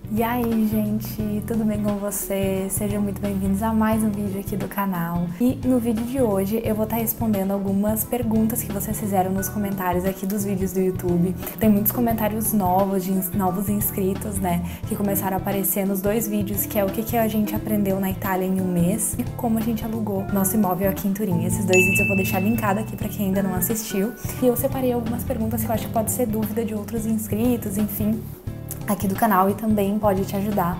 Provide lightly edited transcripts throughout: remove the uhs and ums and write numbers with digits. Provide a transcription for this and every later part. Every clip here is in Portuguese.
E aí, gente, tudo bem com vocês? Sejam muito bem-vindos a mais um vídeo aqui do canal. E no vídeo de hoje eu vou estar respondendo algumas perguntas que vocês fizeram nos comentários aqui dos vídeos do YouTube. Tem muitos comentários novos, de novos inscritos, né, que começaram a aparecer nos dois vídeos, que é o que a gente aprendeu na Itália em um mês e como a gente alugou nosso imóvel aqui em Turim. Esses dois vídeos eu vou deixar linkado aqui para quem ainda não assistiu. E eu separei algumas perguntas que eu acho que pode ser dúvida de outros inscritos, enfim, aqui do canal, e também pode te ajudar.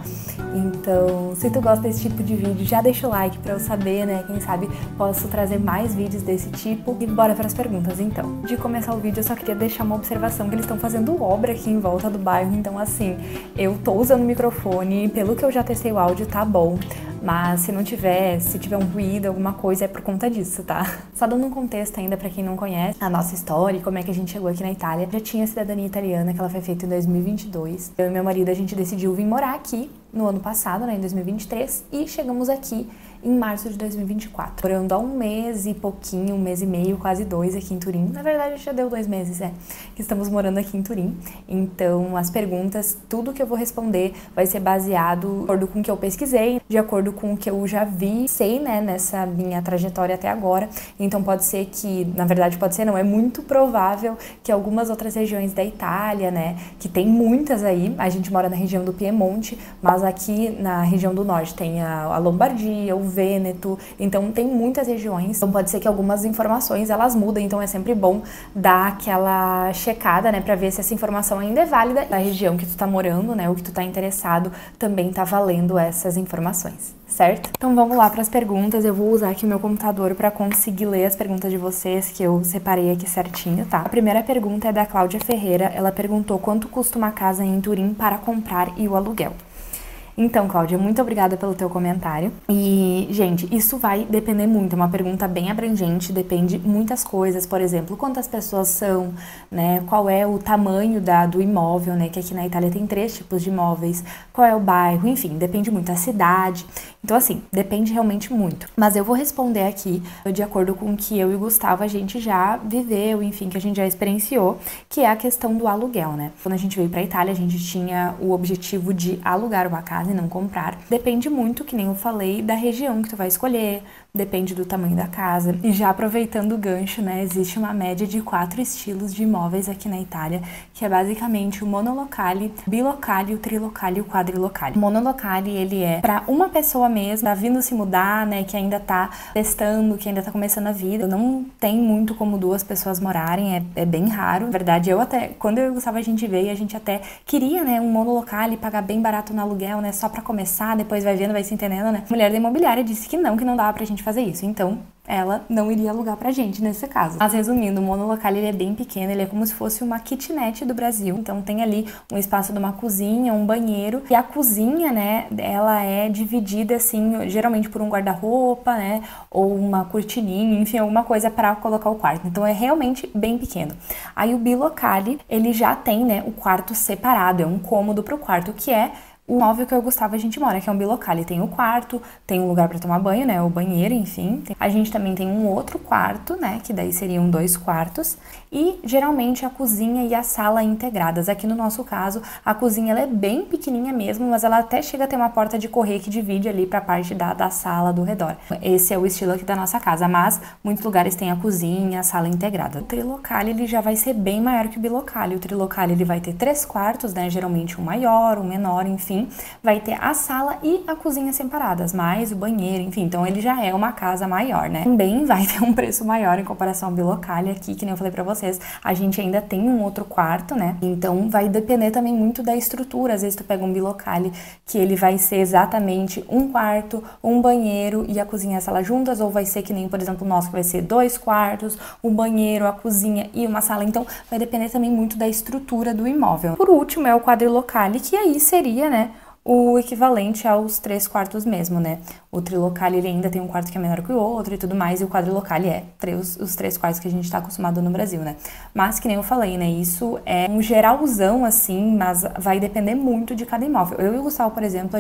Então, se tu gosta desse tipo de vídeo, já deixa o like pra eu saber, né? Quem sabe posso trazer mais vídeos desse tipo. E bora para as perguntas, então. De começar o vídeo, eu só queria deixar uma observação, que eles estão fazendo obra aqui em volta do bairro. Então, assim, eu tô usando o microfone, pelo que eu já testei o áudio, tá bom. Mas se tiver um ruído, alguma coisa, é por conta disso, tá? Só dando um contexto ainda pra quem não conhece a nossa história e como é que a gente chegou aqui na Itália. Já tinha cidadania italiana, que ela foi feita em 2022. Eu e meu marido, a gente decidiu vir morar aqui no ano passado, né, em 2023, e chegamos aqui em março de 2024. Morando há um mês e pouquinho, um mês e meio, quase dois aqui em Turim. Na verdade, já deu 2 meses, que estamos morando aqui em Turim. Então, as perguntas, tudo que eu vou responder vai ser baseado de acordo com o que eu pesquisei, de acordo com o que eu já vi, sei, né, nessa minha trajetória até agora. Então, pode ser que, na verdade, pode ser não, é muito provável que algumas outras regiões da Itália, né, que tem muitas aí, a gente mora na região do Piemonte, mas aqui na região do norte tem a Lombardia, o Vêneto, então tem muitas regiões, então pode ser que algumas informações elas mudem, então é sempre bom dar aquela checada, né, pra ver se essa informação ainda é válida, da região que tu tá morando, né, ou que tu tá interessado, também tá valendo essas informações, certo? Então vamos lá para as perguntas. Eu vou usar aqui o meu computador para conseguir ler as perguntas de vocês, que eu separei aqui certinho, tá? A primeira pergunta é da Cláudia Ferreira. Ela perguntou quanto custa uma casa em Turim para comprar e o aluguel. Então, Cláudia, muito obrigada pelo teu comentário. E, gente, isso vai depender muito, é uma pergunta bem abrangente, depende muitas coisas, por exemplo, quantas pessoas são, né, qual é o tamanho do imóvel, né, que aqui na Itália tem 3 tipos de imóveis, qual é o bairro, enfim, depende muito da cidade. Então, assim, depende realmente muito. Mas eu vou responder aqui de acordo com o que eu e o Gustavo a gente já viveu, enfim, que a gente já experienciou, que é a questão do aluguel, né? Quando a gente veio pra Itália, a gente tinha o objetivo de alugar uma casa e não comprar. Depende muito, que nem eu falei, da região que tu vai escolher, depende do tamanho da casa. E já aproveitando o gancho, né, existe uma média de 4 estilos de imóveis aqui na Itália, que é basicamente o monolocale, bilocale, o trilocale e o quadrilocale. O monolocale, ele é para uma pessoa mesmo, tá vindo se mudar, né, que ainda tá testando, que ainda tá começando a vida. Não tem muito como 2 pessoas morarem, é bem raro. Na verdade, quando eu e o Gustavo a gente veio, a gente até queria, né, um monolocale, pagar bem barato no aluguel, né, só pra começar, depois vai vendo, vai se entendendo, né. A mulher da imobiliária disse que não dava pra gente fazer isso. Então, ela não iria alugar pra gente nesse caso. Mas resumindo, o monolocal, ele é bem pequeno, ele é como se fosse uma kitnet do Brasil. Então tem ali um espaço de uma cozinha, um banheiro, e a cozinha, né, ela é dividida assim, geralmente por um guarda-roupa, né, ou uma cortininha, enfim, alguma coisa para colocar o quarto. Então é realmente bem pequeno. Aí o bilocale, ele já tem, né, o quarto separado, é um cômodo pro quarto, que é o imóvel que eu e o Gustavo a gente mora, que é um bilocale. Tem o quarto, tem um lugar para tomar banho, né, o banheiro, enfim. A gente também tem um outro quarto, né, que daí seriam 2 quartos. E geralmente a cozinha e a sala integradas. Aqui no nosso caso, a cozinha ela é bem pequenininha mesmo, mas ela até chega a ter uma porta de correr que divide ali para a parte da sala do redor. Esse é o estilo aqui da nossa casa, mas muitos lugares tem a cozinha, a sala integrada. O trilocale, ele já vai ser bem maior que o bilocale. O trilocale, ele vai ter 3 quartos, né, geralmente um maior, um menor, enfim. Vai ter a sala e a cozinha separadas, mais o banheiro, enfim, então ele já é uma casa maior, né? Também vai ter um preço maior em comparação ao bilocale aqui, que nem eu falei pra vocês, a gente ainda tem um outro quarto, né? Então vai depender também muito da estrutura. Às vezes tu pega um bilocale que ele vai ser exatamente um quarto, um banheiro e a cozinha e a sala juntas, ou vai ser que nem, por exemplo, o nosso, que vai ser 2 quartos, um banheiro, a cozinha e uma sala. Então vai depender também muito da estrutura do imóvel. Por último é o quadrilocale, que aí seria, né, o equivalente aos 3 quartos mesmo, né? O trilocale, ele ainda tem um quarto que é menor que o outro e tudo mais, e o quadrilocale é os 3 quartos que a gente tá acostumado no Brasil, né? Mas, que nem eu falei, né? Isso é um geralzão, assim, mas vai depender muito de cada imóvel. Eu e o Gustavo, por exemplo,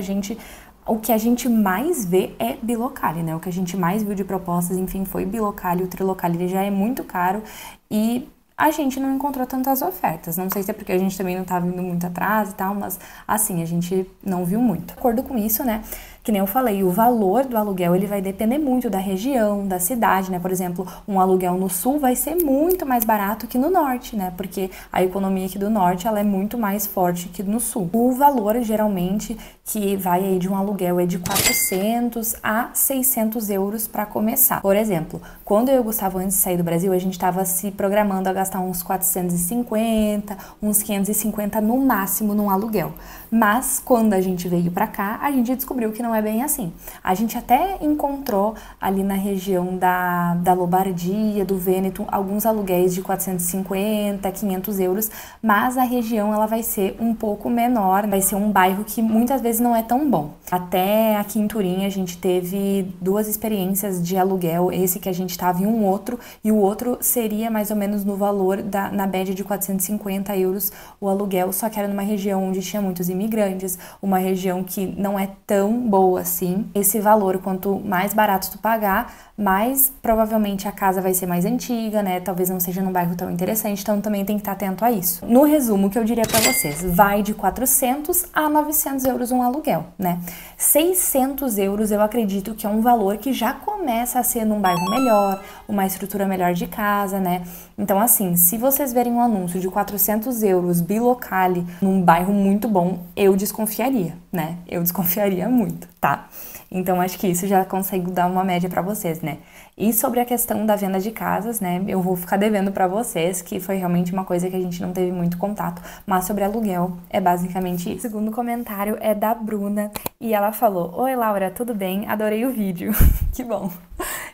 o que a gente mais vê é bilocale, né? O que a gente mais viu de propostas, enfim, foi bilocale. O trilocale, ele já é muito caro e a gente não encontrou tantas ofertas. Não sei se é porque a gente também não tá vindo muito atrás e tal, mas assim, a gente não viu muito. De acordo com isso, né, que nem eu falei, o valor do aluguel, ele vai depender muito da região, da cidade, né? Por exemplo, um aluguel no sul vai ser muito mais barato que no norte, né? Porque a economia aqui do norte, ela é muito mais forte que no sul. O valor, geralmente, que vai aí de um aluguel é de 400 a 600 euros para começar. Por exemplo, quando eu e o Gustavo, antes de sair do Brasil, a gente estava se programando a gastar uns 450, uns 550 no máximo num aluguel. Mas, quando a gente veio para cá, a gente descobriu que não é bem assim. A gente até encontrou ali na região da Lombardia, do Vêneto, alguns aluguéis de 450, 500 euros, mas a região ela vai ser um pouco menor, vai ser um bairro que muitas vezes não é tão bom. Até aqui em Turim a gente teve 2 experiências de aluguel, esse que a gente estava e um outro, e o outro seria mais ou menos no valor, na média de 450 euros o aluguel, só que era numa região onde tinha muitos imigrantes, uma região que não é tão boa assim. Esse valor, quanto mais barato tu pagar, mais provavelmente a casa vai ser mais antiga, né? Talvez não seja num bairro tão interessante, então também tem que estar atento a isso. No resumo, o que eu diria pra vocês, vai de 400 a 900 euros um aluguel, né? 600 euros eu acredito que é um valor que já começa a ser num bairro melhor, uma estrutura melhor de casa, né? Então assim, se vocês verem um anúncio de 400 euros bilocale num bairro muito bom, eu desconfiaria, né? Eu desconfiaria muito, tá? Então acho que isso já consegue dar uma média pra vocês, né? E sobre a questão da venda de casas, né? Eu vou ficar devendo pra vocês, que foi realmente uma coisa que a gente não teve muito contato, mas sobre aluguel é basicamente isso. O segundo comentário é da Bruna e ela falou: "Oi Laura, tudo bem? Adorei o vídeo." Que bom!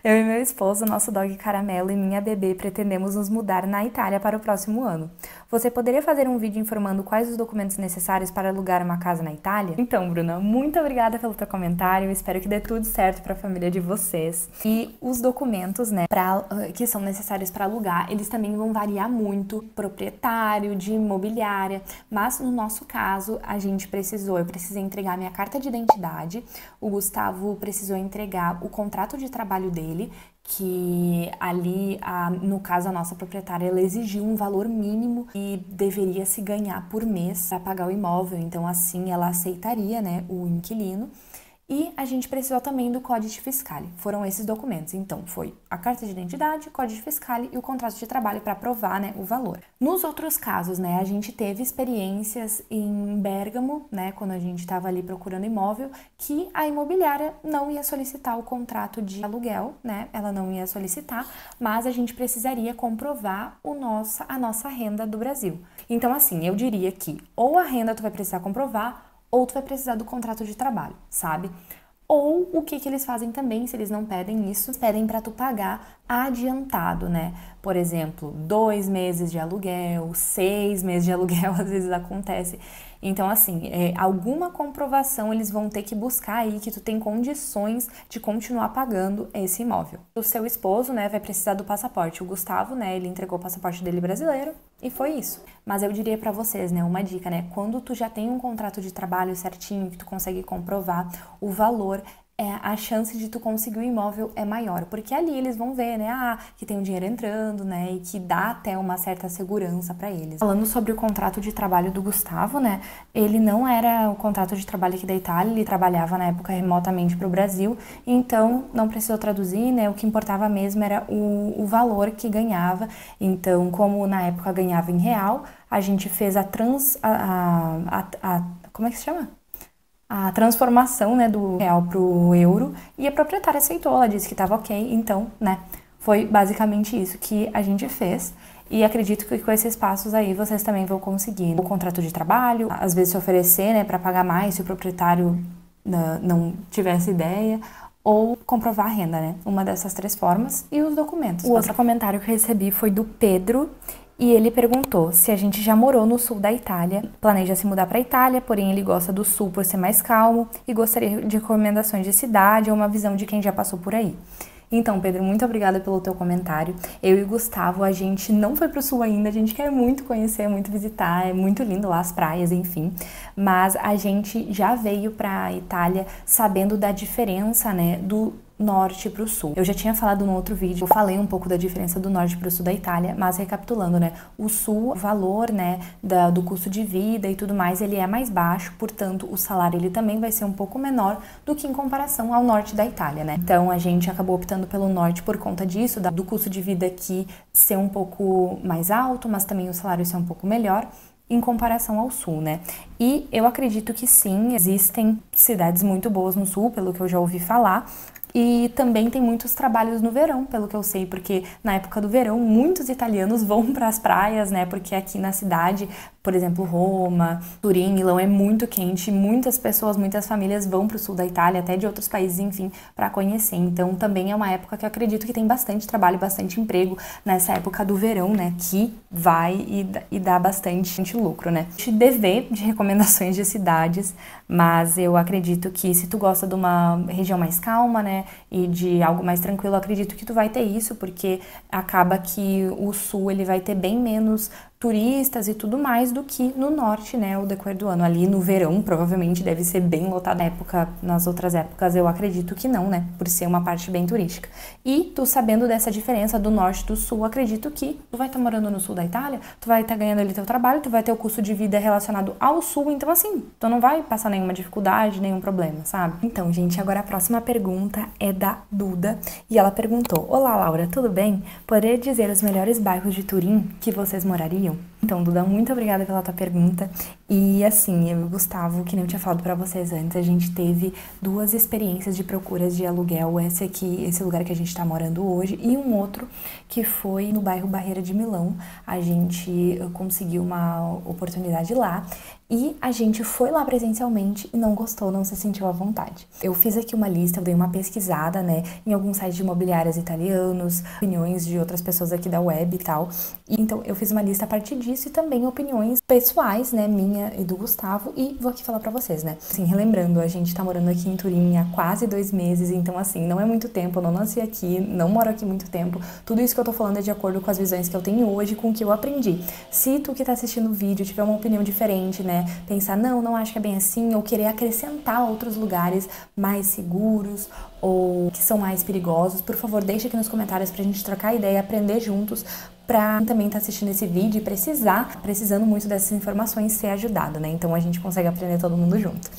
Eu e meu esposo, nosso dog Caramelo e minha bebê pretendemos nos mudar na Itália para o próximo ano. Você poderia fazer um vídeo informando quais os documentos necessários para alugar uma casa na Itália? Então, Bruna, muito obrigada pelo teu comentário. Espero que dê tudo certo para a família de vocês. E os documentos, né, que são necessários para alugar, eles também vão variar muito, proprietário, de imobiliária. Mas no nosso caso, eu precisei entregar minha carta de identidade. O Gustavo precisou entregar o contrato de trabalho dele, que ali, no caso, a nossa proprietária, ela exigiu um valor mínimo e deveria se ganhar por mês para pagar o imóvel, então assim ela aceitaria, né, o inquilino. E a gente precisou também do Códice Fiscale. Foram esses documentos. Então, foi a carta de identidade, Códice Fiscale e o contrato de trabalho para provar, né, o valor. Nos outros casos, né, a gente teve experiências em Bérgamo, né, quando a gente estava ali procurando imóvel, que a imobiliária não ia solicitar o contrato de aluguel, né, ela não ia solicitar, mas a gente precisaria comprovar a nossa renda do Brasil. Então, assim, eu diria que ou a renda tu vai precisar comprovar, ou tu vai precisar do contrato de trabalho, sabe? Ou o que eles fazem também, se eles não pedem isso, pedem para tu pagar adiantado, né? Por exemplo, 2 meses de aluguel, 6 meses de aluguel, às vezes acontece. Então, assim, alguma comprovação eles vão ter que buscar aí que tu tem condições de continuar pagando esse imóvel. O seu esposo, né, vai precisar do passaporte. O Gustavo, né, ele entregou o passaporte dele brasileiro e foi isso. Mas eu diria pra vocês, né, uma dica, né, quando tu já tem um contrato de trabalho certinho, que tu consegue comprovar o valor, a chance de tu conseguir o imóvel é maior, porque ali eles vão ver, né, que tem um dinheiro entrando, né, e que dá até uma certa segurança para eles. Falando sobre o contrato de trabalho do Gustavo, né, ele não era o contrato de trabalho aqui da Itália, ele trabalhava na época remotamente para o Brasil, então não precisou traduzir, né, o que importava mesmo era o valor que ganhava. Então, como na época ganhava em real, a gente fez como é que se chama? A transformação, né, do real pro euro, e a proprietária aceitou, ela disse que estava ok, então, né, foi basicamente isso que a gente fez. E acredito que com esses passos aí vocês também vão conseguir o contrato de trabalho, às vezes se oferecer, né, para pagar mais se o proprietário não tivesse ideia, ou comprovar a renda, né, uma dessas 3 formas, e os documentos. O outro comentário que eu recebi foi do Pedro, e ele perguntou se a gente já morou no sul da Itália, planeja se mudar para a Itália, porém ele gosta do sul por ser mais calmo e gostaria de recomendações de cidade ou uma visão de quem já passou por aí. Então, Pedro, muito obrigada pelo teu comentário. Eu e o Gustavo, a gente não foi pro sul ainda, a gente quer muito conhecer, muito visitar, é muito lindo lá as praias, enfim. Mas a gente já veio pra Itália sabendo da diferença, né, norte para o sul. Eu já tinha falado num outro vídeo, eu falei um pouco da diferença do norte para o sul da Itália, mas recapitulando, né, o sul, o valor, né, do custo de vida e tudo mais, ele é mais baixo, portanto, o salário ele também vai ser um pouco menor do que em comparação ao norte da Itália, né? Então, a gente acabou optando pelo norte por conta disso, do custo de vida aqui ser um pouco mais alto, mas também o salário ser um pouco melhor em comparação ao sul, né? E eu acredito que sim, existem cidades muito boas no sul, pelo que eu já ouvi falar, e também tem muitos trabalhos no verão, pelo que eu sei, porque na época do verão muitos italianos vão para as praias, né? Porque aqui na cidade, por exemplo, Roma, Turim, Milão é muito quente, muitas pessoas, muitas famílias vão para o sul da Itália, até de outros países, enfim, para conhecer. Então também é uma época que eu acredito que tem bastante trabalho, bastante emprego nessa época do verão, né? Que vai e dá bastante lucro, né? A gente dever de recomendações de cidades, mas eu acredito que se tu gosta de uma região mais calma, né? E de algo mais tranquilo, eu acredito que tu vai ter isso, porque acaba que o sul ele vai ter bem menos turistas e tudo mais do que no norte, né, o decorrer do ano. Ali no verão, provavelmente deve ser bem lotado. Na época, nas outras épocas, eu acredito que não, né, por ser uma parte bem turística. E tu sabendo dessa diferença do norte e do sul, acredito que tu vai estar morando no sul da Itália, tu vai estar ganhando ali teu trabalho, tu vai ter o custo de vida relacionado ao sul, então assim, tu não vai passar nenhuma dificuldade, nenhum problema, sabe? Então, gente, agora a próxima pergunta é da Duda, e ela perguntou: Olá, Laura, tudo bem? Poderia dizer os melhores bairros de Turim que vocês morariam? Então, Duda, muito obrigada pela tua pergunta. E assim, eu e o Gustavo, que nem eu tinha falado pra vocês antes, a gente teve 2 experiências de procuras de aluguel, esse lugar que a gente tá morando hoje, e um outro que foi no bairro Barreira de Milão. A gente conseguiu uma oportunidade lá e a gente foi lá presencialmente e não gostou, não se sentiu à vontade. Eu fiz aqui uma lista, eu dei uma pesquisada, né, em alguns sites de imobiliários italianos, opiniões de outras pessoas aqui da web e tal. E, então, eu fiz uma lista a partir disso e também opiniões pessoais, né, minha e do Gustavo, e vou aqui falar pra vocês, né. Assim, relembrando, a gente tá morando aqui em Turim há quase 2 meses, então assim, não é muito tempo, eu não nasci aqui, não moro aqui muito tempo. Tudo isso que eu tô falando é de acordo com as visões que eu tenho hoje, com o que eu aprendi. Se tu que tá assistindo o vídeo tiver uma opinião diferente, né, pensar, não acho que é bem assim, ou querer acrescentar outros lugares mais seguros ou que são mais perigosos, por favor, deixa aqui nos comentários pra gente trocar ideia, aprender juntos, pra quem também tá assistindo esse vídeo e precisando muito dessas informações, ser ajudado, né? Então a gente consegue aprender todo mundo junto.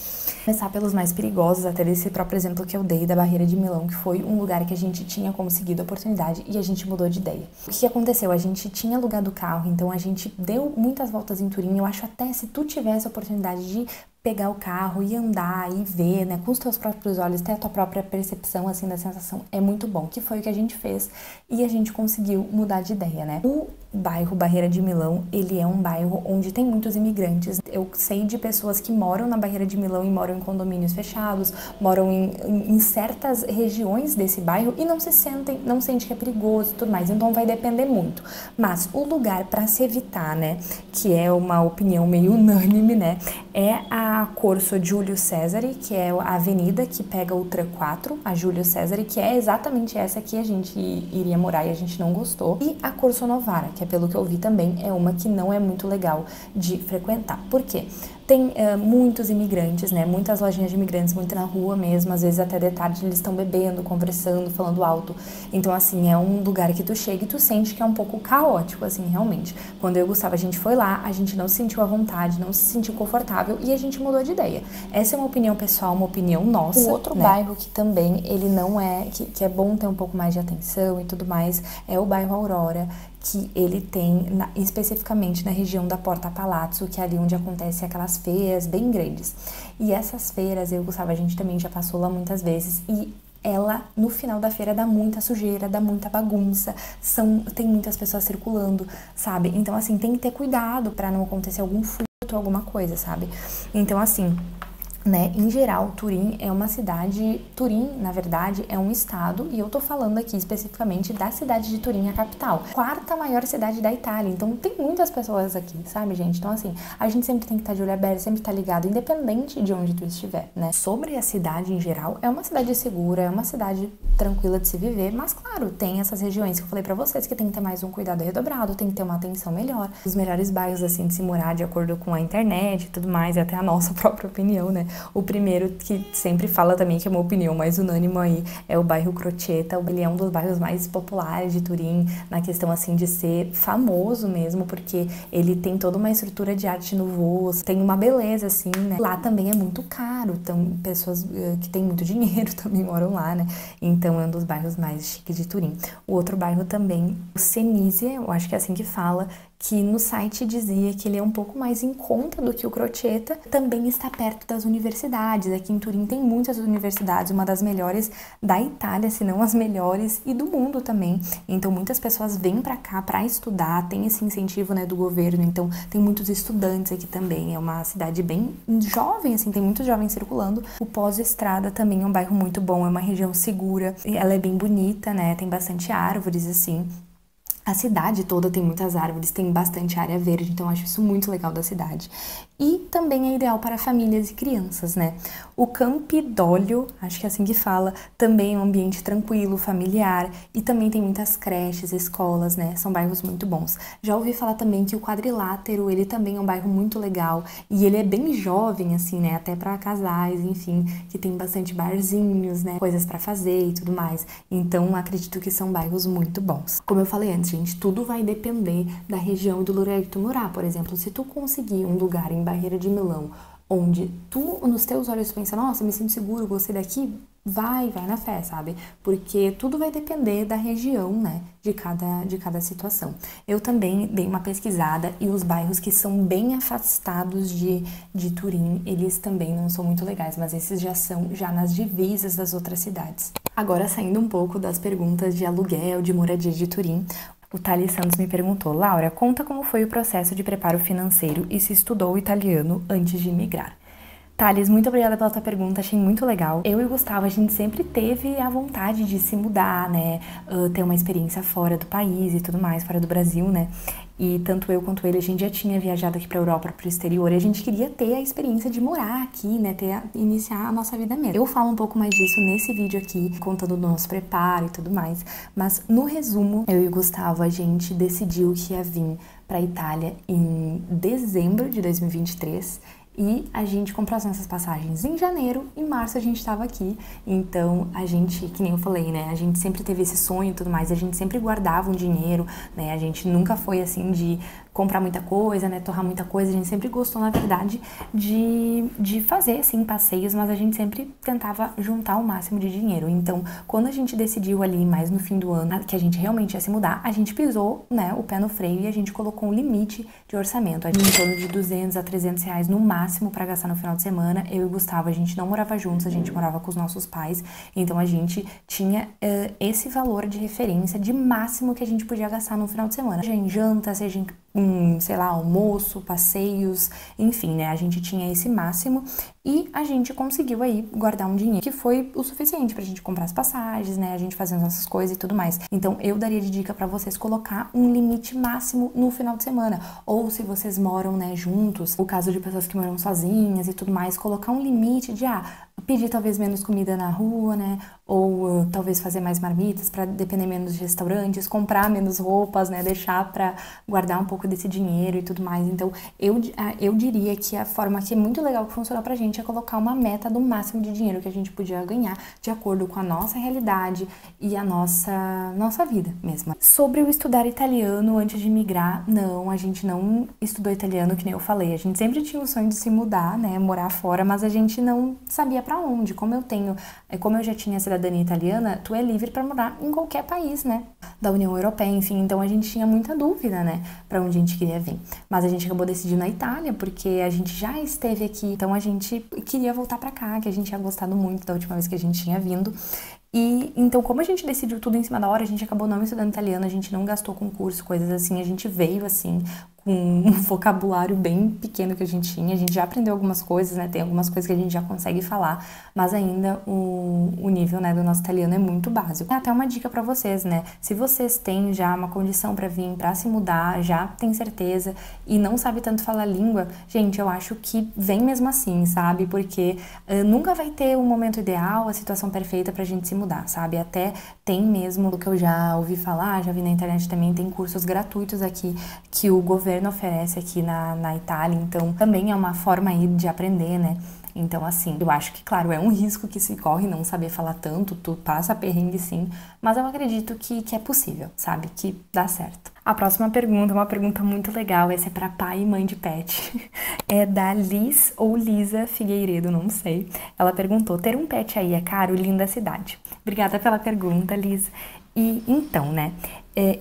Começar pelos mais perigosos, até desse próprio exemplo que eu dei da Barreira de Milão, que foi um lugar que a gente tinha conseguido a oportunidade e a gente mudou de ideia. O que aconteceu? A gente tinha alugado o carro, então a gente deu muitas voltas em Turim. Eu acho até se tu tivesse a oportunidade de pegar o carro e andar e ver, né, com os teus próprios olhos, ter a tua própria percepção, assim, da sensação, é muito bom, que foi o que a gente fez e a gente conseguiu mudar de ideia, né. O bairro Barreira de Milão, ele é um bairro onde tem muitos imigrantes. Eu sei de pessoas que moram na Barreira de Milão e moram em condomínios fechados, moram em certas regiões desse bairro e não sente que é perigoso e tudo mais, então vai depender muito. Mas o lugar para se evitar, né, que é uma opinião meio unânime, né, é a Corso Giulio Cesare, que é a avenida que pega o Tram 4, a Giulio Cesare, que é exatamente essa que a gente iria morar e a gente não gostou, e a Corso Novara, que é, pelo que eu vi também, é uma que não é muito legal de frequentar. Por quê? Tem muitos imigrantes, né? Muitas lojinhas de imigrantes, muito na rua mesmo, às vezes até de tarde eles estão bebendo, conversando, falando alto. Então, assim, é um lugar que tu chega e tu sente que é um pouco caótico, assim, realmente. Quando eu e o Gustavo, a gente foi lá, a gente não se sentiu à vontade, não se sentiu confortável e a gente mudou de ideia. Essa é uma opinião pessoal, uma opinião nossa. O outro bairro que também, ele não é, que é bom ter um pouco mais de atenção e tudo mais, é o bairro Aurora, que ele tem especificamente na região da Porta Palazzo, que é ali onde acontecem aquelas feiras bem grandes. E essas feiras, eu e o Gustavo, a gente também já passou lá muitas vezes, e ela, no final da feira, dá muita sujeira, dá muita bagunça, tem muitas pessoas circulando, sabe? Então, assim, tem que ter cuidado pra não acontecer algum furto, alguma coisa, sabe? Então, assim, né, em geral, Turim é uma cidade, Turim, na verdade, é um estado, e eu tô falando aqui especificamente da cidade de Turim, a capital, 4ª maior cidade da Itália, então tem muitas pessoas aqui, sabe, gente? Então, assim, a gente sempre tem que estar de olho aberto, sempre estar ligado, independente de onde tu estiver, né? Sobre a cidade em geral, é uma cidade segura, é uma cidade tranquila de se viver, mas, claro, tem essas regiões que eu falei pra vocês que tem que ter mais um cuidado redobrado, tem que ter uma atenção melhor. Os melhores bairros, assim, de se morar, de acordo com a internet e tudo mais, e até a nossa própria opinião, né? O primeiro, que sempre fala também, que é uma opinião mais unânime aí, é o bairro Crocetta. Ele é um dos bairros mais populares de Turim, na questão assim de ser famoso mesmo, porque ele tem toda uma estrutura de arte nouveau, tem uma beleza assim, né? Lá também é muito caro, então pessoas que têm muito dinheiro também moram lá, né? Então é um dos bairros mais chiques de Turim. O outro bairro também, o Senise, eu acho que é assim que fala, que no site dizia que ele é um pouco mais em conta do que o Crocetta, também está perto das universidades. Aqui em Turim tem muitas universidades, uma das melhores da Itália, se não as melhores, e do mundo também. Então muitas pessoas vêm para cá para estudar, tem esse incentivo, né, do governo, então tem muitos estudantes aqui também. É uma cidade bem jovem, assim, tem muitos jovens circulando. O Pós-Estrada também é um bairro muito bom, é uma região segura, ela é bem bonita, né, tem bastante árvores, assim. A cidade toda tem muitas árvores, tem bastante área verde, então eu acho isso muito legal da cidade. E também é ideal para famílias e crianças, né? O Campidoglio, acho que é assim que fala, também é um ambiente tranquilo, familiar, e também tem muitas creches, escolas, né? São bairros muito bons. Já ouvi falar também que o Quadrilátero, ele também é um bairro muito legal, e ele é bem jovem, assim, né? Até para casais, enfim, que tem bastante barzinhos, né? Coisas para fazer e tudo mais. Então, acredito que são bairros muito bons. Como eu falei antes, gente, tudo vai depender da região e do lugar que tu morar. Por exemplo, se tu conseguir um lugar em Barreira de Milão, onde tu, nos teus olhos, pensa, nossa, me sinto seguro, gostei daqui, vai na fé, sabe? Porque tudo vai depender da região, né, de cada situação. Eu também dei uma pesquisada e os bairros que são bem afastados de Turim, eles também não são muito legais, mas esses já são nas divisas das outras cidades. Agora, saindo um pouco das perguntas de aluguel, de moradia de Turim, o Thales Santos me perguntou: Laura, conta como foi o processo de preparo financeiro e se estudou italiano antes de migrar. Thales, muito obrigada pela tua pergunta, achei muito legal. Eu e o Gustavo, a gente sempre teve a vontade de se mudar, né, ter uma experiência fora do país e tudo mais, fora do Brasil, né, e tanto eu quanto ele, a gente já tinha viajado aqui pra Europa, pro exterior, e a gente queria ter a experiência de morar aqui, né, iniciar a nossa vida mesmo. Eu falo um pouco mais disso nesse vídeo aqui, contando do nosso preparo e tudo mais, mas no resumo, eu e o Gustavo, a gente decidiu que ia vir pra Itália em dezembro de 2023, e a gente comprou as nossas passagens em janeiro, em março a gente estava aqui. Então a gente, que nem eu falei, né, a gente sempre teve esse sonho e tudo mais, a gente sempre guardava um dinheiro, né, a gente nunca foi assim de comprar muita coisa, né, torrar muita coisa, a gente sempre gostou, na verdade, de fazer, assim, passeios, mas a gente sempre tentava juntar o máximo de dinheiro. Então, quando a gente decidiu ali, mais no fim do ano, que a gente realmente ia se mudar, a gente pisou, né, o pé no freio e a gente colocou um limite de orçamento, em torno de 200 a 300 reais no máximo para gastar no final de semana. Eu e o Gustavo, a gente não morava juntos, a gente morava com os nossos pais, então a gente tinha esse valor de referência de máximo que a gente podia gastar no final de semana, seja em janta, seja em, sei lá, almoço, passeios, enfim, né, a gente tinha esse máximo e a gente conseguiu aí guardar um dinheiro que foi o suficiente pra gente comprar as passagens, né, a gente fazer as nossas coisas e tudo mais. Então eu daria de dica pra vocês colocar um limite máximo no final de semana, ou se vocês moram, né, juntos, o caso de pessoas que moram sozinhas e tudo mais, colocar um limite de, pedir talvez menos comida na rua, né, ou talvez fazer mais marmitas para depender menos de restaurantes, comprar menos roupas, né, deixar para guardar um pouco desse dinheiro e tudo mais. Então eu diria que a forma que é muito legal que funciona pra gente é colocar uma meta do máximo de dinheiro que a gente podia ganhar de acordo com a nossa realidade e a nossa vida mesmo. Sobre o estudar italiano antes de migrar, não, a gente não estudou italiano, que nem eu falei, a gente sempre tinha o sonho de se mudar, né, morar fora, mas a gente não sabia pra onde. Como eu já tinha cidadania italiana, tu é livre para morar em qualquer país, né, da União Europeia, enfim, então a gente tinha muita dúvida, né, para onde a gente queria vir. Mas a gente acabou decidindo a Itália, porque a gente já esteve aqui, então a gente queria voltar para cá, que a gente tinha gostado muito da última vez que a gente tinha vindo. E então, como a gente decidiu tudo em cima da hora, a gente acabou não estudando italiano, a gente não gastou com curso, coisas assim, a gente veio assim com um vocabulário bem pequeno que a gente já aprendeu algumas coisas, né, tem algumas coisas que a gente já consegue falar, mas ainda o nível, né, do nosso italiano é muito básico. Até uma dica pra vocês, né, se vocês têm já uma condição pra vir, pra se mudar, já tem certeza e não sabe tanto falar a língua, gente, eu acho que vem mesmo assim, sabe, porque nunca vai ter um momento ideal, a situação perfeita pra gente se mudar, sabe, até tem mesmo, do que eu já ouvi falar, já vi na internet também, tem cursos gratuitos aqui que o governo oferece aqui na Itália, então também é uma forma aí de aprender, né, Então, assim, eu acho que, claro, é um risco que se corre não saber falar tanto, tu passa perrengue sim, mas eu acredito que é possível, sabe? Que dá certo. A próxima pergunta é uma pergunta muito legal, essa é para pai e mãe de pet. É da Liz ou Lisa Figueiredo, não sei. Ela perguntou: ter um pet aí é caro? Linda cidade. Obrigada pela pergunta, Liz. E então, né,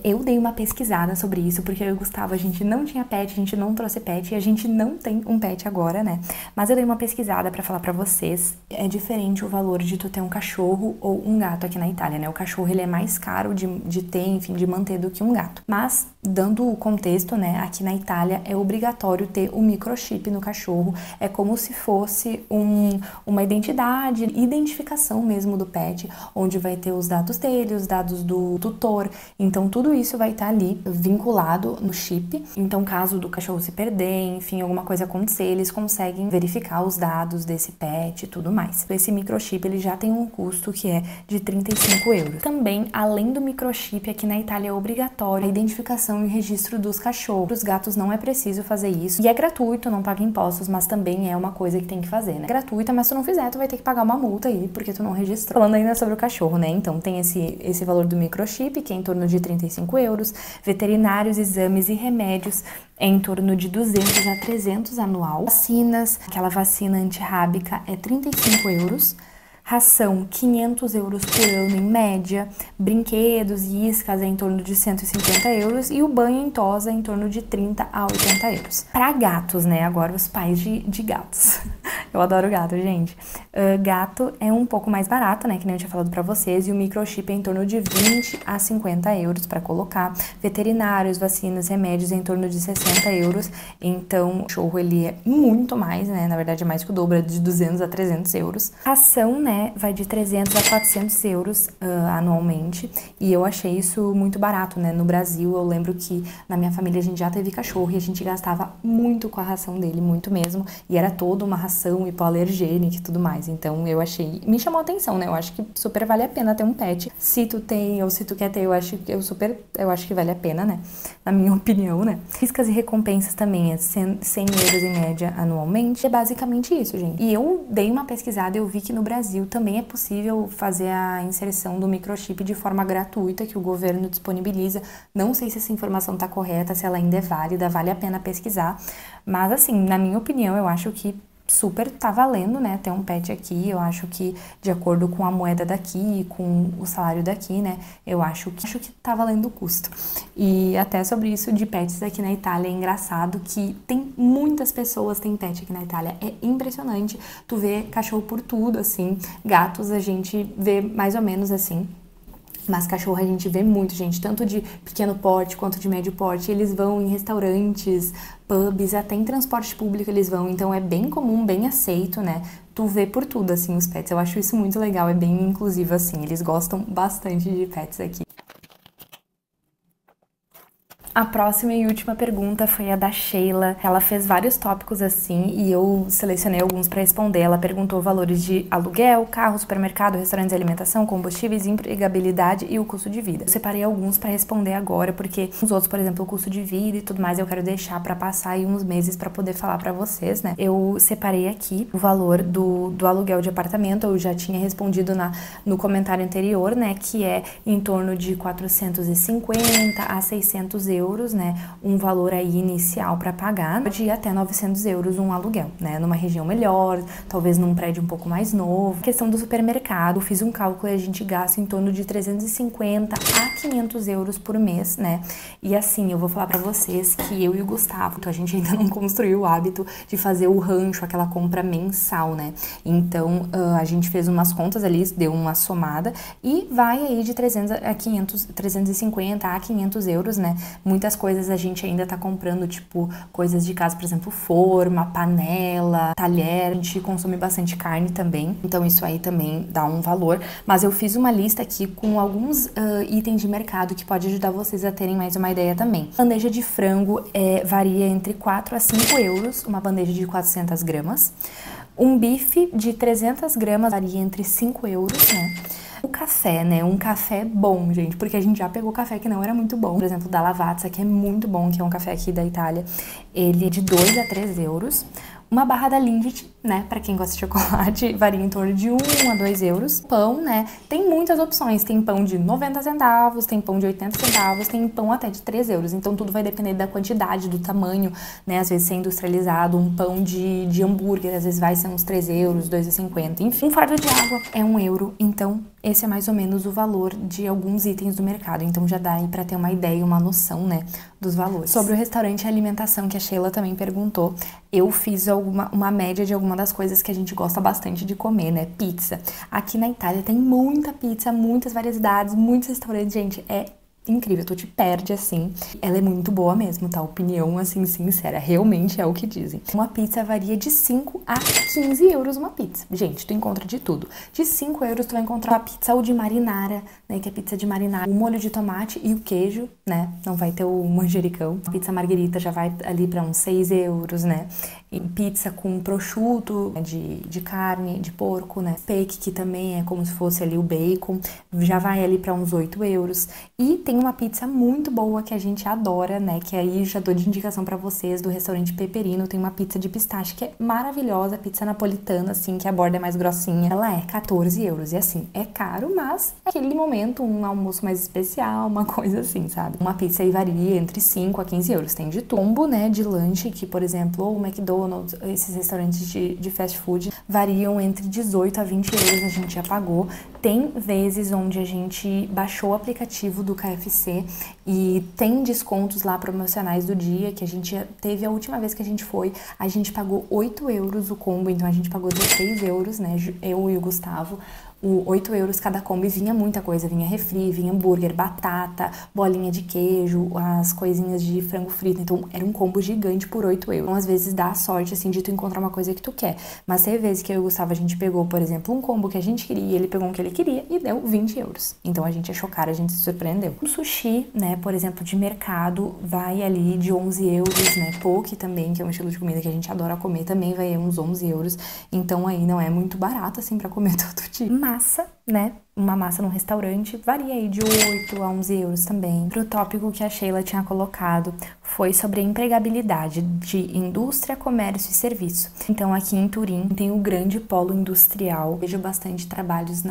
eu dei uma pesquisada sobre isso, porque eu e o Gustavo, a gente não tinha pet, a gente não trouxe pet e a gente não tem um pet agora, né? Mas eu dei uma pesquisada pra falar pra vocês. É diferente o valor de tu ter um cachorro ou um gato aqui na Itália, né? O cachorro, ele é mais caro de ter, enfim, de manter do que um gato. Mas, dando o contexto, né, aqui na Itália é obrigatório ter um microchip no cachorro. É como se fosse uma identificação mesmo do pet, onde vai ter os dados dele, os dados do tutor. Então, tudo isso vai estar ali vinculado no chip. Então, caso do cachorro se perder, enfim, alguma coisa acontecer, eles conseguem verificar os dados desse pet e tudo mais. Esse microchip, ele já tem um custo que é de 35 euros. Também, além do microchip, aqui na Itália é obrigatório a identificação e registro dos cachorros. Os gatos não é preciso fazer isso. E é gratuito, não paga impostos, mas também é uma coisa que tem que fazer, né? É gratuita, mas se tu não fizer, tu vai ter que pagar uma multa aí, porque tu não registrou. Falando ainda sobre o cachorro, né? Então, tem esse valor do microchip, que é em torno de 35 euros. Veterinários, exames e remédios é em torno de 200 a 300 anual. Vacinas, aquela vacina antirrábica é 35 euros. Ração, 500 euros por ano em média. Brinquedos e iscas é em torno de 150 euros. E o banho em tosa é em torno de 30 a 80 euros. Para gatos, né? Agora os pais de gatos. Eu adoro gato, gente. Gato é um pouco mais barato, né? Que nem eu tinha falado pra vocês. E o microchip é em torno de 20 a 50 euros para colocar. Veterinários, vacinas, remédios é em torno de 60 euros. Então, o cachorro, ele é muito mais, né? Na verdade, é mais que o dobro, é de 200 a 300 euros. Ração, né? Vai de 300 a 400 euros anualmente. E eu achei isso muito barato, né? No Brasil, eu lembro que na minha família a gente já teve cachorro e a gente gastava muito com a ração dele, muito mesmo. E era toda uma ração hipoalergênica e tudo mais. Então, eu achei... Me chamou a atenção, né? Eu acho que super vale a pena ter um pet. Se tu tem ou se tu quer ter, eu acho que vale a pena, né? Na minha opinião, né? Riscas e recompensas também é 100 euros em média anualmente. É basicamente isso, gente. E eu dei uma pesquisada e eu vi que no Brasil também é possível fazer a inserção do microchip de forma gratuita, que o governo disponibiliza. Não sei se essa informação tá correta, se ela ainda é válida, vale a pena pesquisar. Mas, assim, na minha opinião, eu acho que super tá valendo, né, ter um pet aqui. Eu acho que, de acordo com a moeda daqui, com o salário daqui, né, eu acho que tá valendo o custo. E até sobre isso de pets aqui na Itália, é engraçado que tem muitas pessoas têm pet aqui na Itália. É impressionante, tu vê cachorro por tudo, assim, gatos a gente vê mais ou menos assim. Mas cachorro a gente vê muito, gente, tanto de pequeno porte quanto de médio porte. Eles vão em restaurantes, pubs, até em transporte público eles vão. Então é bem comum, bem aceito, né? Tu vê por tudo, assim, os pets. Eu acho isso muito legal, é bem inclusivo, assim. Eles gostam bastante de pets aqui. A próxima e última pergunta foi a da Sheila. Ela fez vários tópicos assim e eu selecionei alguns para responder. Ela perguntou valores de aluguel, carro, supermercado, restaurantes de alimentação, combustíveis, empregabilidade e o custo de vida. Eu separei alguns para responder agora, porque os outros, por exemplo, o custo de vida e tudo mais, eu quero deixar para passar aí uns meses para poder falar para vocês, né? Eu separei aqui o valor do aluguel de apartamento. Eu já tinha respondido no comentário anterior, né? Que é em torno de 450 a 600 euros, né, um valor aí inicial para pagar, pode ir até 900 euros um aluguel, né, numa região melhor, talvez num prédio um pouco mais novo. A questão do supermercado, fiz um cálculo e a gente gasta em torno de 350 a 500 euros por mês, né, e assim, eu vou falar para vocês que eu e o Gustavo, a gente ainda não construiu o hábito de fazer o rancho, aquela compra mensal, né, então a gente fez umas contas ali, deu uma somada e vai aí de 350 a 500 euros, né, muitas coisas a gente ainda tá comprando, tipo, coisas de casa, por exemplo, forma, panela, talher, a gente consome bastante carne também, então isso aí também dá um valor, mas eu fiz uma lista aqui com alguns itens de mercado que pode ajudar vocês a terem mais uma ideia também. Bandeja de frango varia entre 4 a 5 euros, uma bandeja de 400 gramas. Um bife de 300 gramas varia entre 5 euros, né? O café, né? Um café bom, gente, porque a gente já pegou café que não era muito bom. Por exemplo, da Lavazza, que é muito bom, que é um café aqui da Itália. Ele é de 2 a 3 euros. Uma barra da Lindt né, pra quem gosta de chocolate, varia em torno de 1 a 2 euros. Pão, né, tem muitas opções, tem pão de 90 centavos, tem pão de 80 centavos, tem pão até de 3 euros, então tudo vai depender da quantidade, do tamanho, né, às vezes ser industrializado, um pão de hambúrguer, às vezes vai ser uns 3 euros, 2,50, enfim. Um fardo de água é 1 euro, então esse é mais ou menos o valor de alguns itens do mercado, então já dá aí pra ter uma ideia, uma noção, né, dos valores. Sobre o restaurante e alimentação, que a Sheila também perguntou, eu fiz uma média de alguma das coisas que a gente gosta bastante de comer, né, pizza. Aqui na Itália tem muita pizza, muitas variedades, muitos restaurantes, gente, é incrível, tu te perde assim. Ela é muito boa mesmo, tá? Opinião assim sincera, realmente é o que dizem. Uma pizza varia de 5 a 15 euros uma pizza. Gente, tu encontra de tudo. De 5 euros tu vai encontrar a pizza ou de marinara, né? Que é pizza de marinara, o molho de tomate e o queijo, né? Não vai ter o manjericão. A pizza margherita já vai ali pra uns 6 euros, né? E pizza com prosciutto, de carne, de porco, né? Steak, que também é como se fosse ali o bacon, já vai ali pra uns 8 euros. E tem uma pizza muito boa que a gente adora, né? Que aí já dou de indicação pra vocês, do restaurante Peperino. Tem uma pizza de pistache que é maravilhosa, pizza napolitana, assim, que a borda é mais grossinha. Ela é 14 euros. E assim, é caro, mas é aquele momento, um almoço mais especial, uma coisa assim, sabe? Uma pizza aí varia entre 5 a 15 euros. Tem de combo, né? De lanche, que, por exemplo, o McDonald's, esses restaurantes de fast food, variam entre 18 a 20 euros, a gente já pagou. Tem vezes onde a gente baixou o aplicativo do KFC e tem descontos lá promocionais do dia, que a gente teve a última vez que a gente foi, a gente pagou 8 euros o combo, então a gente pagou 16 euros, né, eu e o Gustavo. 8 euros cada combo, e vinha muita coisa, vinha refri, vinha hambúrguer, batata, bolinha de queijo, as coisinhas de frango frito, então era um combo gigante por 8 euros. Então às vezes dá a sorte, assim, de tu encontrar uma coisa que tu quer, mas teve vezes que eu e o Gustavo, a gente pegou, por exemplo, um combo que a gente queria, ele pegou um que ele queria e deu 20 euros. Então a gente achou caro, a gente se surpreendeu. O sushi, né, por exemplo, de mercado, vai ali de 11 euros, né, poke também, que é um estilo de comida que a gente adora comer, também vai uns 11 euros, então aí não é muito barato, assim, pra comer todo dia. Massa, né? Uma massa num restaurante varia aí de 8 a 11 euros também. Pro tópico que a Sheila tinha colocado foi sobre a empregabilidade de indústria, comércio e serviço. Então aqui em Turim tem o grande polo industrial. Vejo bastante trabalhos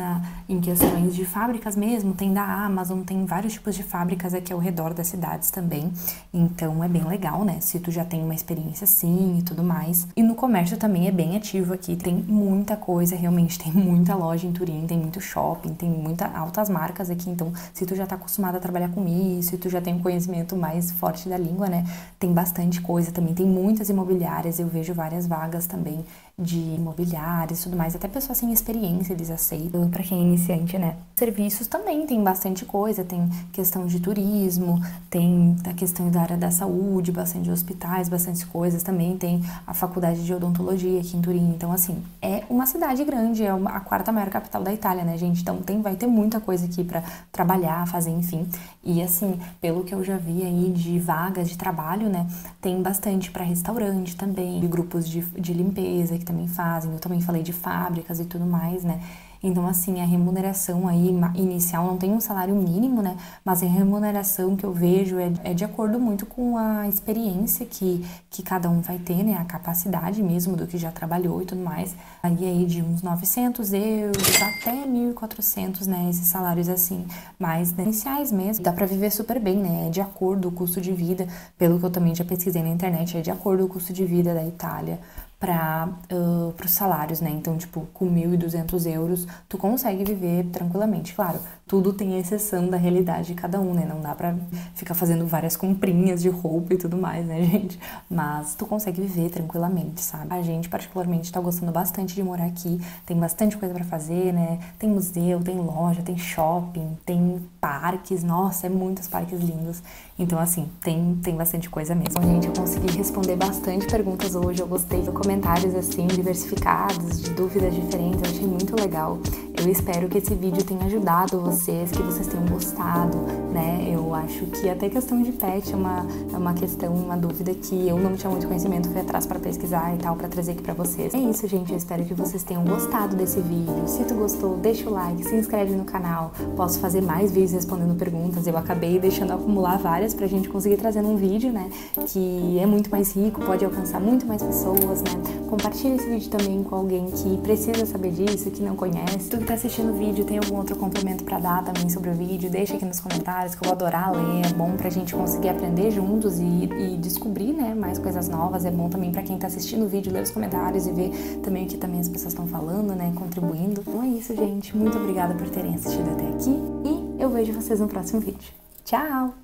em questões de fábricas mesmo, tem da Amazon, tem vários tipos de fábricas aqui ao redor das cidades também. Então é bem legal, né? Se tu já tem uma experiência assim e tudo mais. E no comércio também é bem ativo aqui, tem muita coisa, realmente tem muita loja em Turim, tem muito shopping, tem muitas altas marcas aqui, então se tu já tá acostumado a trabalhar com isso, se tu já tem um conhecimento mais forte da língua, né, tem bastante coisa também, tem muitas imobiliárias, eu vejo várias vagas também de imobiliárias e tudo mais, até pessoas sem experiência eles aceitam, pra quem é iniciante, né. Serviços também tem bastante coisa, tem questão de turismo, tem a questão da área da saúde, bastante hospitais, bastante coisas, também tem a faculdade de odontologia aqui em Turim, então assim, é uma cidade grande, é a quarta maior capital da Itália, né, gente, então vai ter muita coisa aqui pra trabalhar, fazer, enfim, e assim, pelo que eu já vi aí de vagas de trabalho, né, tem bastante pra restaurante também, de grupos de limpeza que também fazem, eu também falei de fábricas e tudo mais, né. Então, assim, a remuneração aí inicial não tem um salário mínimo, né? Mas a remuneração que eu vejo é de acordo muito com a experiência que cada um vai ter, né? A capacidade mesmo do que já trabalhou e tudo mais. Aí de uns 900 euros até 1.400, né? Esses salários, assim, mais, né, iniciais mesmo. Dá pra viver super bem, né? É de acordo com o custo de vida, pelo que eu também já pesquisei na internet, é de acordo com o custo de vida da Itália para os salários, né? Então, tipo, com 1.200 euros, tu consegue viver tranquilamente. Claro, tudo tem a exceção da realidade de cada um, né? Não dá pra ficar fazendo várias comprinhas de roupa e tudo mais, né, gente? Mas tu consegue viver tranquilamente, sabe? A gente, particularmente, tá gostando bastante de morar aqui. Tem bastante coisa pra fazer, né? Tem museu, tem loja, tem shopping, tem parques. Nossa, é muitos parques lindos. Então, assim, tem bastante coisa mesmo. Bom, gente, eu consegui responder bastante perguntas hoje. Eu gostei de comentários, assim, diversificados, de dúvidas diferentes. Eu achei muito legal Eu espero que esse vídeo tenha ajudado vocês, que vocês tenham gostado, né? Eu acho que até questão de pet é uma questão, uma dúvida que eu não tinha muito conhecimento, fui atrás para pesquisar e tal, para trazer aqui para vocês. É isso, gente, eu espero que vocês tenham gostado desse vídeo. Se tu gostou, deixa o like, se inscreve no canal. Posso fazer mais vídeos respondendo perguntas, eu acabei deixando acumular várias pra gente conseguir trazer num vídeo, né? Que é muito mais rico, pode alcançar muito mais pessoas, né? Compartilha esse vídeo também com alguém que precisa saber disso, que não conhece. Tu que tá assistindo o vídeo, tem algum outro complemento pra dar também sobre o vídeo, deixa aqui nos comentários, que eu vou adorar ler. É bom pra gente conseguir aprender juntos e descobrir, né, mais coisas novas. É bom também pra quem tá assistindo o vídeo ler os comentários e ver também o que também as pessoas estão falando, né, contribuindo. Então é isso, gente. Muito obrigada por terem assistido até aqui e eu vejo vocês no próximo vídeo. Tchau!